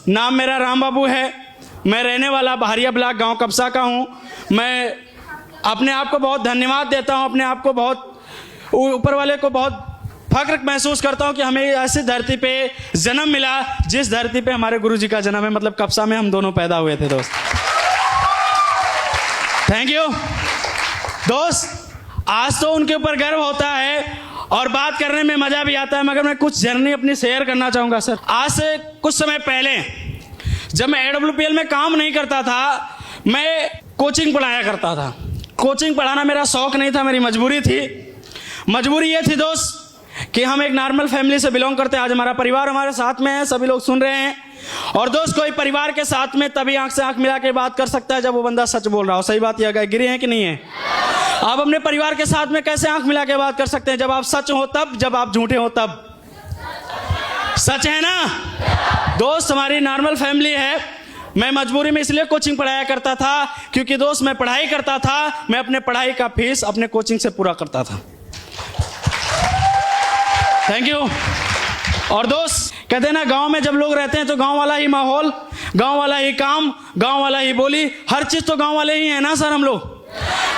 नाम मेरा राम बाबू है। मैं रहने वाला बहारिया ब्लॉक गांव कब्सा का हूं। मैं अपने आप को बहुत धन्यवाद देता हूं, अपने आप को बहुत ऊपर वाले को बहुत फख्र महसूस करता हूं कि हमें ऐसी धरती पे जन्म मिला जिस धरती पे हमारे गुरुजी का जन्म है। मतलब कब्सा में हम दोनों पैदा हुए थे दोस्त। थैंक यू दोस्त। आज तो उनके ऊपर गर्व होता है और बात करने में मजा भी आता है, मगर मैं कुछ जर्नी अपनी शेयर करना चाहूंगा सर। आज से कुछ समय पहले जब मैं AWPL में काम नहीं करता था, मैं कोचिंग पढ़ाया करता था। कोचिंग पढ़ाना मेरा शौक नहीं था, मेरी मजबूरी थी। मजबूरी ये थी दोस्त कि हम एक नॉर्मल फैमिली से बिलोंग करते हैं। आज हमारा परिवार हमारे साथ में है, सभी लोग सुन रहे हैं। और दोस्त, कोई परिवार के साथ में तभी आंख से आंख मिला के बात कर सकता है जब वो बंदा सच बोल रहा हो। सही बात यह गिरी है कि नहीं है? आप अपने परिवार के साथ में कैसे आंख मिला के बात कर सकते हैं? जब आप सच हो तब, जब आप झूठे हो तब। सच है ना दोस्त? हमारी नॉर्मल फैमिली है। मैं मजबूरी में इसलिए कोचिंग पढ़ाया करता था क्योंकि दोस्त मैं पढ़ाई करता था, मैं अपने पढ़ाई का फीस अपने कोचिंग से पूरा करता था। Thank you. और दोस्त, कहते हैं ना, गांव में जब लोग रहते हैं तो गांव वाला ही माहौल, गांव वाला ही काम, गांव वाला ही बोली, हर चीज तो गांव वाले ही है ना सर हम लोग।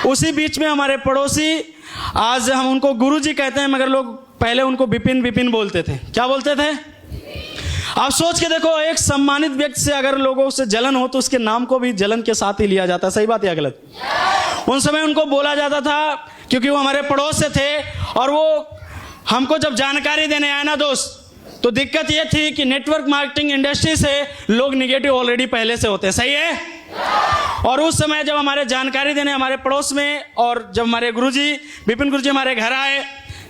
उसी बीच में हमारे पड़ोसी, आज हम उनको गुरुजी कहते हैं, मगर लोग पहले उनको विपिन विपिन बोलते थे। क्या बोलते थे? आप सोच के देखो, एक सम्मानित व्यक्ति से अगर लोगों से जलन हो तो उसके नाम को भी जलन के साथ ही लिया जाता है। सही बात या गलत? उन समय उनको बोला जाता था क्योंकि वो हमारे पड़ोस से थे। और वो हमको जब जानकारी देने आए ना दोस्त, तो दिक्कत ये थी कि नेटवर्क मार्केटिंग इंडस्ट्री से लोग निगेटिव ऑलरेडी पहले से होते हैं। सही है? और उस समय जब हमारे जानकारी देने हमारे पड़ोस में, और जब हमारे गुरुजी विपिन गुरुजी हमारे घर आए,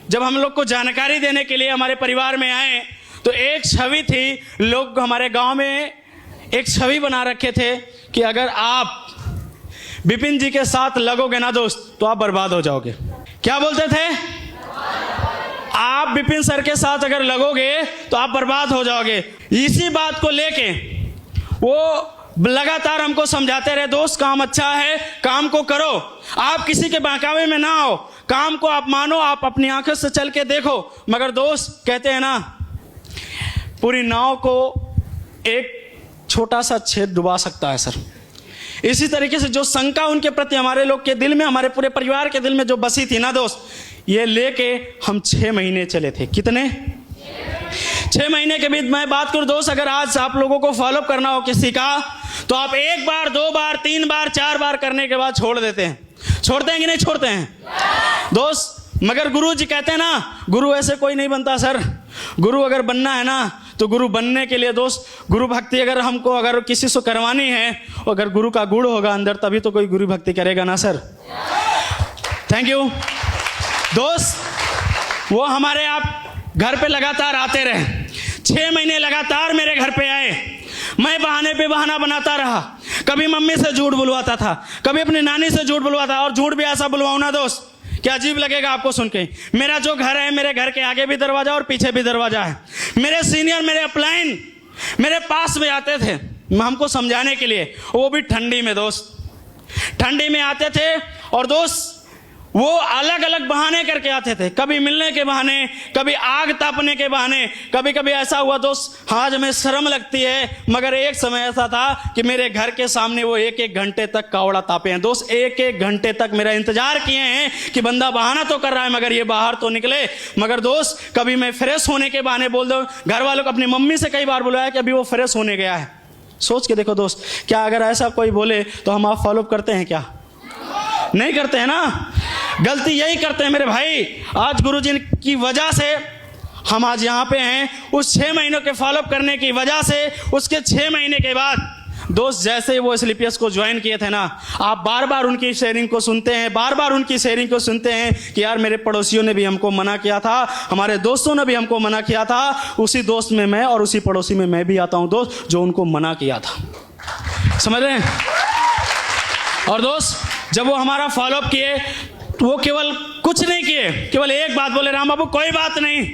जब हम लोग को जानकारी देने के लिए हमारे परिवार में आए, तो एक छवि थी, लोग हमारे गांव में एक छवि बना रखे थे कि अगर आप विपिन जी के साथ लगोगे ना दोस्त तो आप बर्बाद हो जाओगे। क्या बोलते थे? आप विपिन सर के साथ अगर लगोगे तो आप बर्बाद हो जाओगे। इसी बात को लेके वो लगातार हमको समझाते रहे, दोस्त काम अच्छा है, काम को करो, आप किसी के बहकावे में ना आओ, काम को आप मानो, आप अपनी आंखों से चल के देखो। मगर दोस्त, कहते हैं ना, पूरी नाव को एक छोटा सा छेद डुबा सकता है सर। इसी तरीके से जो शंका उनके प्रति हमारे लोग के दिल में, हमारे पूरे परिवार के दिल में जो बसी थी ना दोस्त, ये लेके हम 6 महीने चले थे। कितने? 6 महीने के बीच मैं बात करूं दोस्त, अगर आज आप लोगों को फॉलो करना हो किसी का, तो आप 1 बार 2 बार 3 बार 4 बार करने के बाद छोड़ देते हैं। छोड़ते हैं कि नहीं छोड़ते हैं दोस्त? मगर गुरु जी कहते हैं ना, गुरु ऐसे कोई नहीं बनता सर। गुरु अगर बनना है ना, तो गुरु बनने के लिए दोस्त, गुरु भक्ति अगर हमको अगर किसी से करवानी है, अगर गुरु का गुण होगा अंदर, तभी तो कोई गुरु भक्ति करेगा ना सर। थैंक यू दोस्त। वो हमारे आप घर पे लगातार आते रहे, 6 महीने लगातार मेरे घर पे आए। मैं बहाने पे बहाना बनाता रहा। कभी मम्मी से झूठ बुलवाता था, कभी अपनी नानी से झूठ बुलवाता। और झूठ भी ऐसा बुलवाऊं ना दोस्त, क्या अजीब लगेगा आपको सुन के। मेरा जो घर है, मेरे घर के आगे भी दरवाजा और पीछे भी दरवाजा है। मेरे सीनियर, मेरे अपलाइन मेरे पास में आते थे हमको समझाने के लिए, वो भी ठंडी में दोस्त। ठंडी में आते थे और दोस्त वो अलग अलग बहाने करके आते थे। कभी मिलने के बहाने, कभी आग तापने के बहाने। कभी कभी ऐसा हुआ दोस्त, आज हमें शर्म लगती है, मगर एक समय ऐसा था कि मेरे घर के सामने वो 1-1 घंटे तक कावड़ा तापे हैं दोस्त। 1-1 घंटे तक मेरा इंतजार किए हैं कि बंदा बहाना तो कर रहा है मगर ये बाहर तो निकले। मगर दोस्त, कभी मैं फ्रेश होने के बहाने बोल दो। घर वालों को, अपनी मम्मी से कई बार बुलाया कि अभी वो फ्रेश होने गया है। सोच के देखो दोस्त, क्या अगर ऐसा कोई बोले तो हम आप फॉलो करते हैं क्या? नहीं करते हैं ना। गलती यही करते हैं मेरे भाई। आज गुरुजी की वजह से हम आज यहाँ पे हैं। उस 6 महीनों के फॉलोअप करने की वजह से, उसके 6 महीने के बाद दोस्त, जैसे वो SLPS को ज्वाइन किए थे ना, आप बार बार उनकी शेयरिंग को सुनते हैं, बार बार उनकी शेयरिंग को सुनते हैं कि यार मेरे पड़ोसियों ने भी हमको मना किया था, हमारे दोस्तों ने भी हमको मना किया था। उसी दोस्त में मैं और उसी पड़ोसी में मैं भी आता हूँ दोस्त, जो उनको मना किया था। समझ रहे हैं? और दोस्त, जब वो हमारा फॉलोअप किए तो वो केवल कुछ नहीं किए, केवल एक बात बोले, राम बाबू कोई बात नहीं,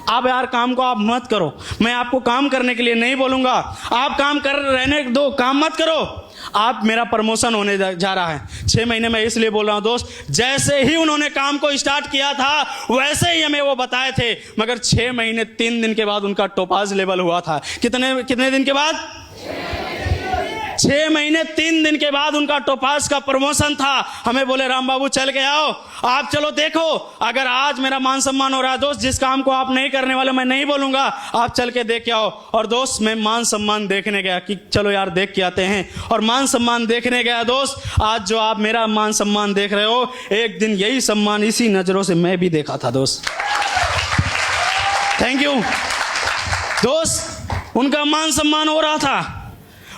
आप यार काम को आप मत करो, मैं आपको काम करने के लिए नहीं बोलूंगा, आप काम कर रहने दो, काम मत करो, आप मेरा प्रमोशन होने जा रहा है। 6 महीने में इसलिए बोल रहा हूं दोस्त, जैसे ही उन्होंने काम को स्टार्ट किया था वैसे ही हमें वो बताए थे, मगर 6 महीने 3 दिन के बाद उनका टोपाज लेवल हुआ था। कितने दिन के बाद? 6 महीने 3 दिन के बाद उनका टोपाज का प्रमोशन था। हमें बोले राम बाबू चल के आओ, आप चलो देखो। अगर आज मेरा मान सम्मान हो रहा है दोस्त, जिस काम को आप नहीं करने वाले मैं नहीं बोलूंगा, आप चल के देख के आओ। और दोस्त मैं मान सम्मान देखने गया कि चलो यार देख के आते हैं, और मान सम्मान देखने गया दोस्त। आज जो आप मेरा मान सम्मान देख रहे हो, एक दिन यही सम्मान इसी नजरों से मैं भी देखा था दोस्त। थैंक यू दोस्त। उनका मान सम्मान हो रहा था,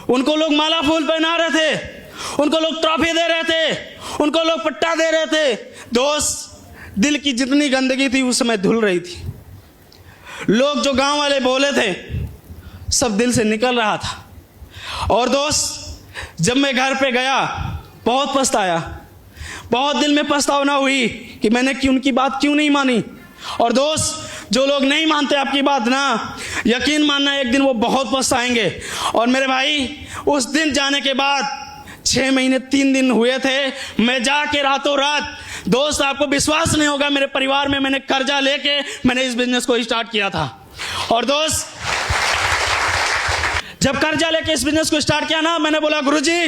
उनको लोग माला फूल पहना रहे थे, उनको लोग ट्रॉफी दे रहे थे, उनको लोग पट्टा दे रहे थे। दोस्त दिल की जितनी गंदगी थी उस समय धुल रही थी। लोग जो गांव वाले बोले थे सब दिल से निकल रहा था। और दोस्त जब मैं घर पे गया बहुत पछताया, बहुत दिल में पछतावना हुई कि मैंने उनकी बात क्यों नहीं मानी। और दोस्त जो लोग नहीं मानते आपकी बात ना, यकीन मानना एक दिन वो बहुत पछताएंगे। और मेरे भाई उस दिन जाने के बाद 6 महीने 3 दिन हुए थे, मैं जाके रातों रात, दोस्त आपको विश्वास नहीं होगा, मेरे परिवार में मैंने कर्जा लेके मैंने इस बिजनेस को स्टार्ट किया था। और दोस्त जब कर्जा लेके इस बिजनेस को स्टार्ट किया ना, मैंने बोला गुरुजी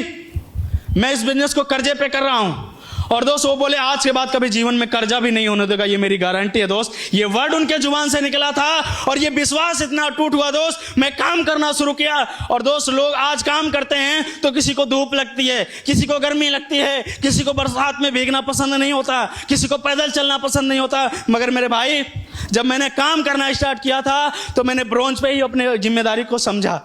मैं इस बिजनेस को कर्जे पे कर रहा हूं। और दोस्त वो बोले आज के बाद कभी जीवन में कर्जा भी नहीं होने देगा, ये मेरी गारंटी है दोस्त। ये वर्ड उनके जुबान से निकला था और ये विश्वास इतना टूट हुआ दोस्त, मैं काम करना शुरू किया। और दोस्त लोग आज काम करते हैं तो किसी को धूप लगती है, किसी को गर्मी लगती है, किसी को बरसात में भीगना पसंद नहीं होता, किसी को पैदल चलना पसंद नहीं होता। मगर मेरे भाई जब मैंने काम करना स्टार्ट किया था तो मैंने ब्रोंज पे ही अपने जिम्मेदारी को समझा,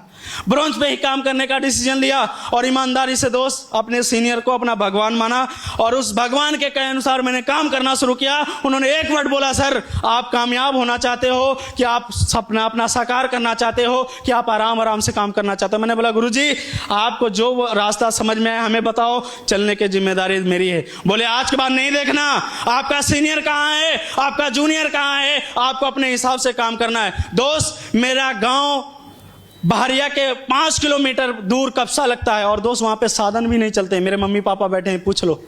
ब्रोंज पे ही काम करने का डिसीजन लिया। और ईमानदारी से दोस्त अपने सीनियर को अपना भगवान माना और उस भगवान के कहे अनुसार मैंने काम करना शुरू किया। उन्होंने एक वर्ड बोला, सर आप कामयाब होना चाहते हो कि आप सपना अपना साकार करना चाहते हो कि आप आराम आराम से काम करना चाहते हो। मैंने बोला गुरुजी आपको जो रास्ता समझ में आए हमें बताओ, चलने की जिम्मेदारी मेरी है। बोले आज के बाद नहीं देखना आपका सीनियर कहाँ है, आपका जूनियर कहाँ है, आपको अपने हिसाब से काम करना है। दोस्त मेरा गाँव बहरिया के 5 किलोमीटर दूर कब्सा लगता है। और दोस्त वहाँ पे साधन भी नहीं चलते, मेरे मम्मी पापा बैठे हैं पूछ लो,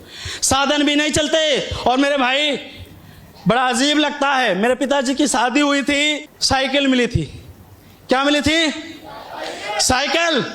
साधन भी नहीं चलते। और मेरे भाई बड़ा अजीब लगता है, मेरे पिताजी की शादी हुई थी, साइकिल मिली थी। क्या मिली थी? साइकिल।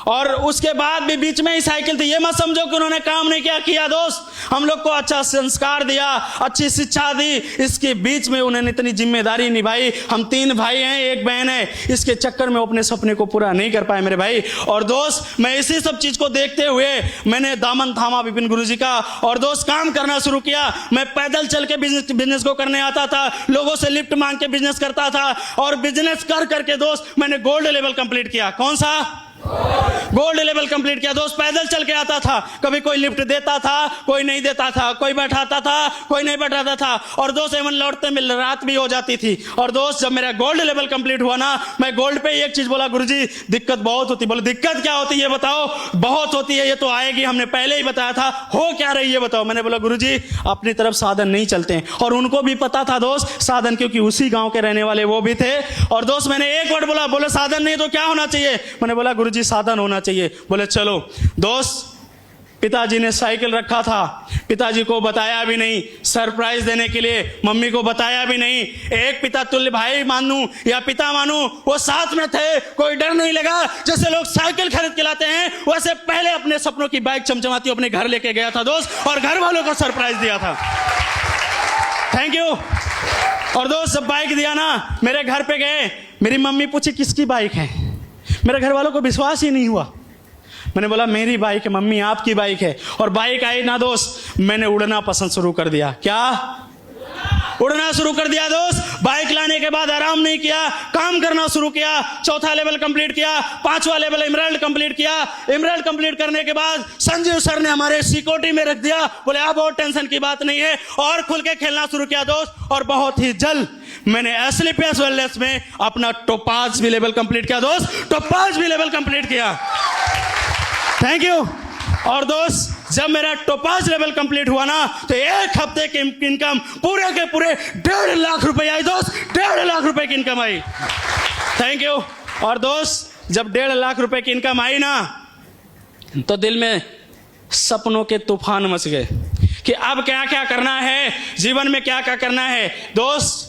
और उसके बाद भी बीच में ही साइकिल थी। ये मत समझो कि उन्होंने काम नहीं किया दोस्त, हम लोग को अच्छा संस्कार दिया, अच्छी शिक्षा दी, इसके बीच में उन्होंने इतनी जिम्मेदारी निभाई। हम 3 भाई हैं, 1 बहन है, इसके चक्कर में अपने सपने को पूरा नहीं कर पाए मेरे भाई। और दोस्त मैं इसी सब चीज को देखते हुए मैंने दामन थामा विपिन गुरुजी का और दोस्त काम करना शुरू किया। मैं पैदल चल के बिजनेस को करने आता था, लोगों से लिफ्ट मांग के बिजनेस करता था। और बिजनेस कर करके दोस्त मैंने गोल्ड लेवल कंप्लीट किया। कौन सा? गोल्ड लेवल कंप्लीट किया दोस्त। पैदल चल के आता था, कभी कोई लिफ्ट देता था, कोई नहीं देता था, कोई बैठाता था, कोई नहीं बैठाता था। और दोस्त एवं लौटते में रात भी हो जाती थी। और दोस्त जब मेरा गोल्ड लेवल कंप्लीट हुआ ना, मैं गोल्ड पे एक चीज बोला, गुरुजी दिक्कत बहुत होती। बोले दिक्कत क्या होती है बताओ? बहुत होती है, ये तो आएगी, हमने पहले ही बताया था, हो क्या रही है बताओ। मैंने बोला गुरुजी अपनी तरफ साधन नहीं चलते हैं। और उनको भी पता था दोस्त साधन, क्योंकि उसी गांव के रहने वाले वो भी थे। और दोस्त मैंने एक वर्ड बोला, बोले साधन नहीं तो क्या होना चाहिए? मैंने बोला गुरुजी साधन होना चाहिए। बोले चलो। दोस्त पिताजी ने साइकिल रखा था, पिताजी को बताया भी नहीं, सरप्राइज देने के लिए मम्मी को बताया भी नहीं। एक पिता तुल्य भाई मानूं या पिता मानूं, वो साथ में थे, कोई डर नहीं लगा। जैसे लोग साइकिल खरीद के लाते हैं वैसे पहले अपने सपनों की बाइक चमचमाती अपने घर लेके गया था दोस्त, और घर वालों को सरप्राइज दिया था। Thank you. और दोस्त जब बाइक दिया ना, मेरे घर पे गए, मेरी मम्मी पूछी किसकी बाइक है? मेरे घर वालों को विश्वास ही नहीं हुआ। मैंने बोला मेरी बाइक है मम्मी, आपकी बाइक है। और बाइक आई ना दोस्त, मैंने उड़ना पसंद शुरू कर दिया। क्या? उड़ना शुरू कर दिया दोस्त। बाइक लाने के बाद आराम नहीं किया, काम करना शुरू किया। 4था लेवल कंप्लीट किया, 5वां लेवल एमराल्ड कंप्लीट किया। एमराल्ड कंप्लीट करने के बाद संजीव सर ने हमारे सिक्योरिटी में रख दिया। बोले आप बहुत टेंशन की बात नहीं है, और खुल के खेलना शुरू किया दोस्त। और बहुत ही जल्द मैंने एस्लीपियस वेलनेस में अपना टोपाज भी लेवल कंप्लीट किया दोस्त, टोपाज भी लेवल कंप्लीट किया। Thank you. और दोस्त जब मेरा टोपाज लेवल कंप्लीट हुआ ना, तो 1 हफ्ते की इनकम पूरे के पूरे 1.5 लाख रुपए आई दोस्त, 1.5 लाख रुपए की इनकम आई। Thank you. और दोस्त जब 1.5 लाख रुपए की इनकम आई ना, तो दिल में सपनों के तूफान मच गए कि अब क्या क्या करना है जीवन में, क्या क्या करना है। दोस्त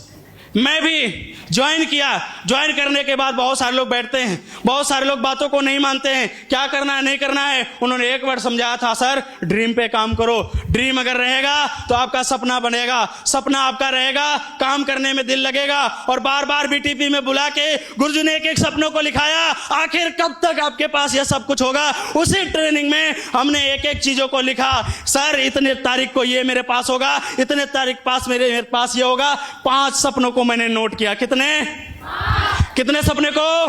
मैं भी ज्वाइन किया। ज्वाइन करने के बाद बहुत सारे लोग बैठते हैं, बहुत सारे लोग बातों को नहीं मानते हैं, क्या करना है नहीं करना है। उन्होंने एक वर्ड समझाया था, सर ड्रीम पे काम करो, ड्रीम अगर रहेगा तो आपका सपना बनेगा, सपना आपका रहेगा, काम करने में दिल लगेगा। और बार बार बीटीपी में बुला के गुरुजी ने एक एक सपनों को लिखाया, आखिर कब तक आपके पास यह सब कुछ होगा। उसी ट्रेनिंग में हमने एक एक चीजों को लिखा, सर इतने तारीख को ये मेरे पास होगा, इतने तारीख पास मेरे पास ये होगा। 5 सपनों को मैंने नोट किया। कितने सपने को?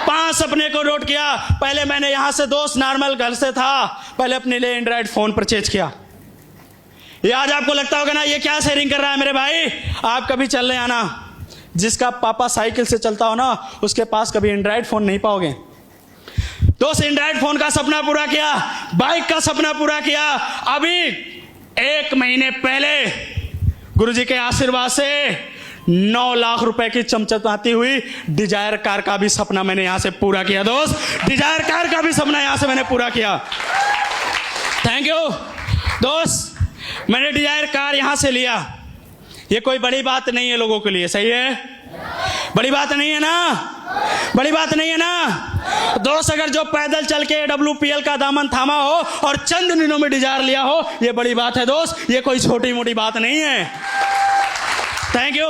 5 सपने को नोट किया। पहले मैंने यहां से दोस्त नॉर्मल घर से था, पहले अपने लिए एंड्रॉइड फोन परचेज किया। ये आज आपको लगता होगा ना ये क्या शेयरिंग कर रहा है मेरे भाई। आप कभी चलने आना, जिसका पापा साइकिल से चलता हो ना उसके पास कभी एंड्रॉइड फोन नहीं पाओगे। दोस्त एंड्रॉइड फोन का सपना पूरा किया, बाइक का सपना पूरा किया। अभी 1 महीने पहले गुरुजी के आशीर्वाद से 9 लाख रुपए की चमचमाती हुई डिजायर कार का भी सपना मैंने यहां से पूरा किया। दोस्त डिजायर कार का भी सपना यहां से मैंने पूरा किया। थैंक यू दोस्त। मैंने डिजायर कार यहां से लिया, ये कोई बड़ी बात नहीं है लोगों के लिए, सही है? बड़ी बात नहीं है ना, बड़ी बात नहीं है ना दोस्त। अगर जो पैदल चल के WPL का दामन थामा हो और चंद दिनों में डिजायर लिया हो, ये बड़ी बात है दोस्त, ये कोई छोटी मोटी बात नहीं है। Thank you.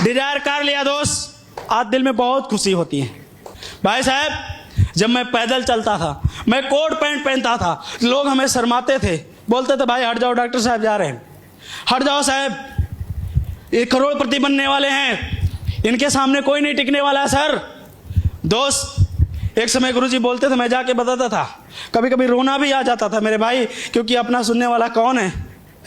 डिजायर कार लिया दोस्त, आज दिल में बहुत खुशी होती है। भाई साहब जब मैं पैदल चलता था, मैं कोट पैंट पहनता था, लोग हमें शर्माते थे, बोलते थे भाई हट जाओ डॉक्टर साहब जा रहे हैं, हट जाओ साहब ये करोड़पति बनने वाले हैं, इनके सामने कोई नहीं टिकने वाला है सर। दोस्त एक समय गुरुजी बोलते थे, मैं जाके बताता था, कभी कभी रोना भी आ जाता था मेरे भाई, क्योंकि अपना सुनने वाला कौन है,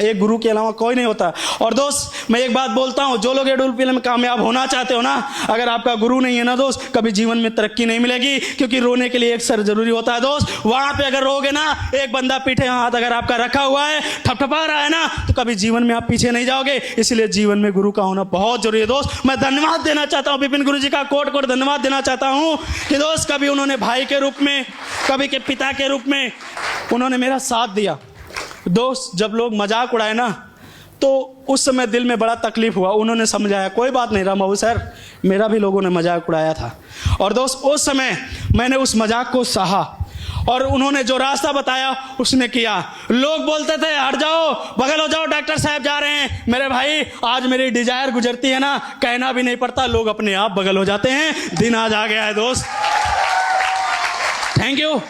एक गुरु के अलावा कोई नहीं होता। और दोस्त मैं एक बात बोलता हूँ, जो लोग WPL में कामयाब होना चाहते हो ना, अगर आपका गुरु नहीं है ना दोस्त, कभी जीवन में तरक्की नहीं मिलेगी, क्योंकि रोने के लिए एक सर जरूरी होता है दोस्त। वहां पे अगर रोगे ना, एक बंदा पीछे हाथ अगर आपका रखा हुआ है, थपथपा रहा है ना, तो कभी जीवन में आप पीछे नहीं जाओगे। इसलिए जीवन में गुरु का होना बहुत जरूरी है दोस्त। मैं धन्यवाद देना चाहता हूँ विपिन गुरु जी का, कोट धन्यवाद देना चाहता हूँ कि दोस्त कभी उन्होंने भाई के रूप में, कभी के पिता के रूप में उन्होंने मेरा साथ दिया। दोस्त जब लोग मजाक उड़ाए ना, तो उस समय दिल में बड़ा तकलीफ हुआ। उन्होंने समझाया कोई बात नहीं रामबाबू सर, मेरा भी लोगों ने मजाक उड़ाया था, और दोस्त उस समय मैंने उस मजाक को सहा, और उन्होंने जो रास्ता बताया उसने किया। लोग बोलते थे हट जाओ, बगल हो जाओ, डॉक्टर साहब जा रहे हैं। मेरे भाई आज मेरी डिजायर गुजरती है ना, कहना भी नहीं पड़ता, लोग अपने आप बगल हो जाते हैं। दिन आज आ गया है दोस्त। थैंक यू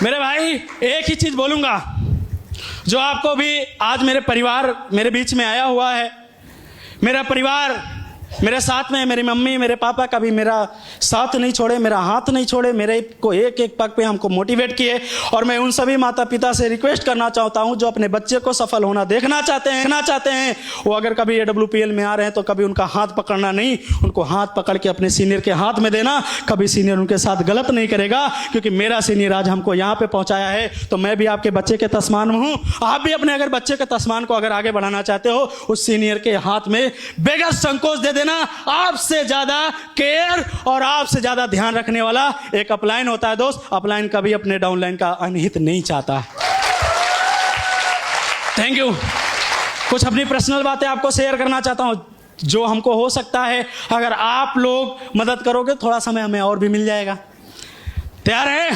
मेरे भाई। एक ही चीज बोलूंगा, जो आपको भी आज मेरे परिवार मेरे बीच में आया हुआ है, मेरा परिवार मेरे साथ में, मेरी मम्मी मेरे पापा कभी मेरा साथ नहीं छोड़े, मेरा हाथ नहीं छोड़े, मेरे को एक एक पग पे हमको मोटिवेट किए। और मैं उन सभी माता पिता से रिक्वेस्ट करना चाहता हूं जो अपने बच्चे को सफल होना देखना चाहते हैं, वो अगर कभी WPL में आ रहे हैं तो कभी उनका हाथ पकड़ना नहीं, उनको हाथ पकड़ के अपने सीनियर के हाथ में देना। कभी सीनियर उनके साथ गलत नहीं करेगा, क्योंकि मेरा सीनियर आज हमको यहाँ पे पहुंचाया है, तो मैं भी आपके बच्चे के तस्मान हूँ। आप भी अपने अगर बच्चे के तस्मान को अगर आगे बढ़ाना चाहते हो, उस सीनियर के हाथ में बेगैर संकोच दे देना। आपसे ज्यादा केयर और आपसे ज्यादा ध्यान रखने वाला एक अपलाइन होता है दोस्त। अपलाइन कभी अपने डाउनलाइन का अनहित नहीं चाहता। Thank you. कुछ अपनी पर्सनल बातें आपको शेयर करना चाहता हूं, जो हमको हो सकता है अगर आप लोग मदद करोगे, थोड़ा समय हमें और भी मिल जाएगा। तैयार है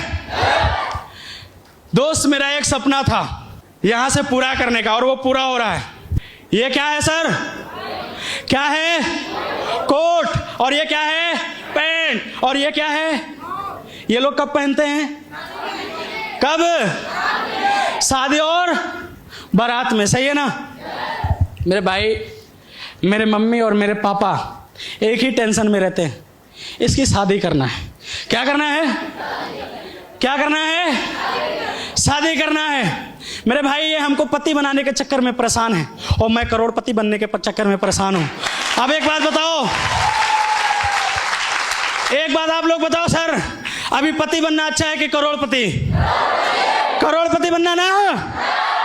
दोस्त? मेरा एक सपना था यहां से पूरा करने का, और वो पूरा हो रहा है। ये क्या है सर? क्या है? कोट। और ये क्या है? पैंट। और ये क्या है? ये लोग कब पहनते हैं? कब? शादी और बारात में, सही है ना? मेरे भाई, मेरे मम्मी और मेरे पापा एक ही टेंशन में रहते हैं, इसकी शादी करना है। क्या करना है? क्या करना है? शादी करना है। मेरे भाई ये हमको पति बनाने के चक्कर में परेशान है, और मैं करोड़पति बनने के चक्कर में परेशान हूं। अब एक बात बताओ, एक बात आप लोग बताओ सर, अभी पति बनना अच्छा है कि करोड़पति? करोड़पति बनना ना।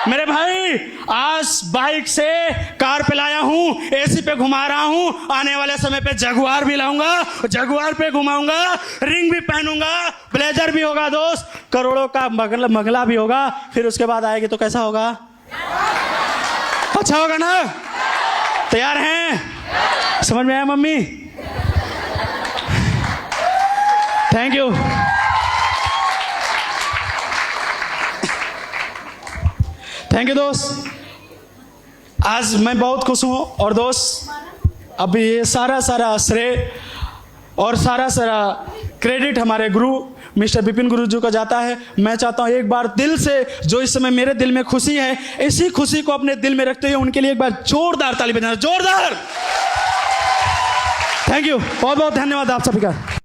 मेरे भाई आज बाइक से कार पे लाया हूं, AC पे घुमा रहा हूं, आने वाले समय पे जगुआर भी लाऊंगा, जगुआर पे घुमाऊंगा, रिंग भी पहनूंगा, ब्लेजर भी होगा दोस्त, करोड़ों का मंगला भी होगा। फिर उसके बाद आएगी तो कैसा होगा? अच्छा होगा ना? तैयार हैं? समझ में आया mummy? Thank you. Thank you दोस्त, आज मैं बहुत खुश हूँ। और दोस्त अब ये सारा श्रेय और सारा क्रेडिट हमारे गुरु मिस्टर विपिन गुरु जी को जाता है। मैं चाहता हूँ एक बार दिल से, जो इस समय मेरे दिल में खुशी है, इसी खुशी को अपने दिल में रखते हुए उनके लिए एक बार जोरदार ताली बजाना, जोरदार। थैंक यू, बहुत बहुत धन्यवाद आप सभी का।